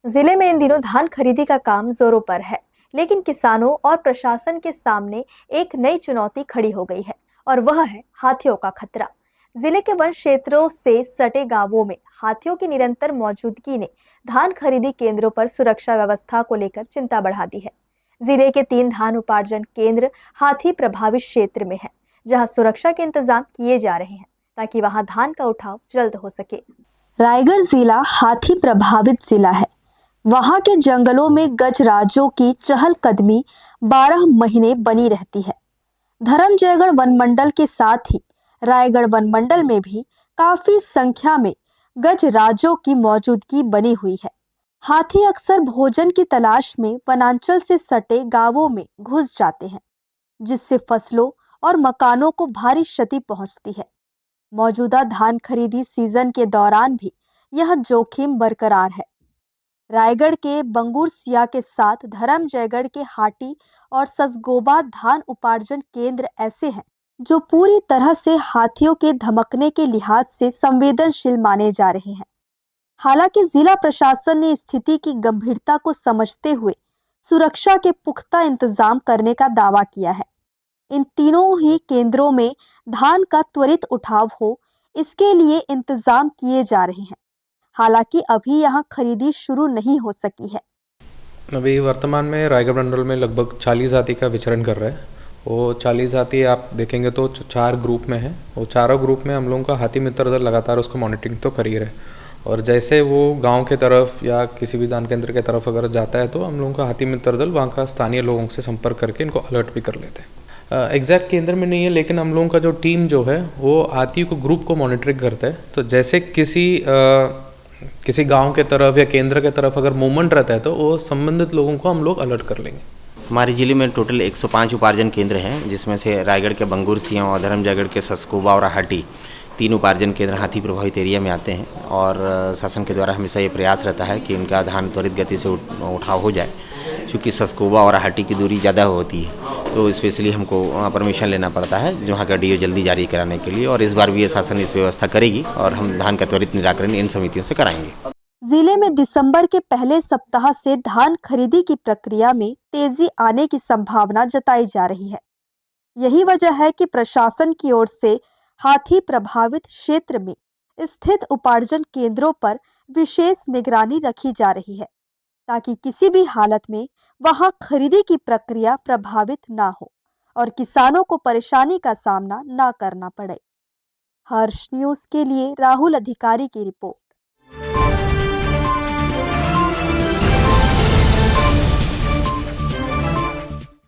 जिले में इन दिनों धान खरीदी का काम जोरों पर है, लेकिन किसानों और प्रशासन के सामने एक नई चुनौती खड़ी हो गई है और वह है हाथियों का खतरा। जिले के वन क्षेत्रों से सटे गांवों में हाथियों की निरंतर मौजूदगी ने धान खरीदी केंद्रों पर सुरक्षा व्यवस्था को लेकर चिंता बढ़ा दी है। जिले के 3 धान उपार्जन केंद्र हाथी प्रभावित क्षेत्र में है, जहां सुरक्षा के इंतजाम किए जा रहे हैं ताकि वहां धान का उठाव जल्द हो सके। रायगढ़ जिला हाथी प्रभावित जिला है। वहां के जंगलों में गजराजों की चहलकदमी 12 महीने बनी रहती है। धर्मजयगढ़ वन मंडल के साथ ही रायगढ़ वन मंडल में भी काफी संख्या में गजराजों की मौजूदगी बनी हुई है। हाथी अक्सर भोजन की तलाश में वनांचल से सटे गांवों में घुस जाते हैं, जिससे फसलों और मकानों को भारी क्षति पहुंचती है। मौजूदा धान खरीदी सीजन के दौरान भी यह जोखिम बरकरार है। रायगढ़ के बंगुरसिया के साथ धर्मजयगढ़ के हाटी और ससगोबा धान उपार्जन केंद्र ऐसे हैं जो पूरी तरह से हाथियों के धमकने के लिहाज से संवेदनशील माने जा रहे हैं। हालांकि जिला प्रशासन ने स्थिति की गंभीरता को समझते हुए सुरक्षा के पुख्ता इंतजाम करने का दावा किया है। इन तीनों ही केंद्रों में धान का त्वरित उठाव हो, इसके लिए इंतजाम किए जा रहे हैं। हालांकि अभी यहाँ खरीदी शुरू नहीं हो सकी है। अभी वर्तमान में रायगढ़ मंडल में लगभग 40 जाति का विचरण कर रहा है। वो 40 जाति आप देखेंगे तो 4 ग्रुप में है। वो चारों ग्रुप में हम लोगों का हाथी मित्र दल लगातार उसको मॉनिटरिंग तो कर ही रहे, और जैसे वो गांव के तरफ या किसी भी दान केंद्र के तरफ अगर जाता है तो हम लोगों का हाथी मित्र दल वहाँ का स्थानीय लोगों से संपर्क करके इनको अलर्ट भी कर लेते हैं। एग्जैक्ट केंद्र में नहीं है, लेकिन हम लोगों का जो टीम जो है वो हाथी को ग्रुप को मॉनिटरिंग करता है। तो जैसे किसी गांव के तरफ या केंद्र के तरफ अगर मूवमेंट रहता है तो वो संबंधित लोगों को हम लोग अलर्ट कर लेंगे। हमारे जिले में टोटल 105 उपार्जन केंद्र हैं, जिसमें से रायगढ़ के बंगुरसिया और धर्मजयगढ़ के ससकोबा और हाटी 3 उपार्जन केंद्र हाथी प्रभावित एरिया में आते हैं। और शासन के द्वारा हमेशा ये प्रयास रहता है कि इनका धान त्वरित गति से उठाव हो जाए। क्योंकि ससकोबा और हाटी की दूरी ज़्यादा होती है तो स्पेशली हमको परमिशन लेना पड़ता है वहाँ का डीओ जल्दी जारी कराने के लिए, और इस बार भी ये शासन इस व्यवस्था करेगी और हम धान का त्वरित निराकरण इन समितियों से कराएंगे। जिले में दिसंबर के पहले सप्ताह से धान खरीदी की प्रक्रिया में तेजी आने की संभावना जताई जा रही है। यही वजह है कि प्रशासन की ओर से हाथी प्रभावित क्षेत्र में स्थित उपार्जन केंद्रों पर विशेष निगरानी रखी जा रही है, ताकि किसी भी हालत में वहां खरीदी की प्रक्रिया प्रभावित ना हो और किसानों को परेशानी का सामना ना करना पड़े। हर्ष न्यूज के लिए राहुल अधिकारी की रिपोर्ट।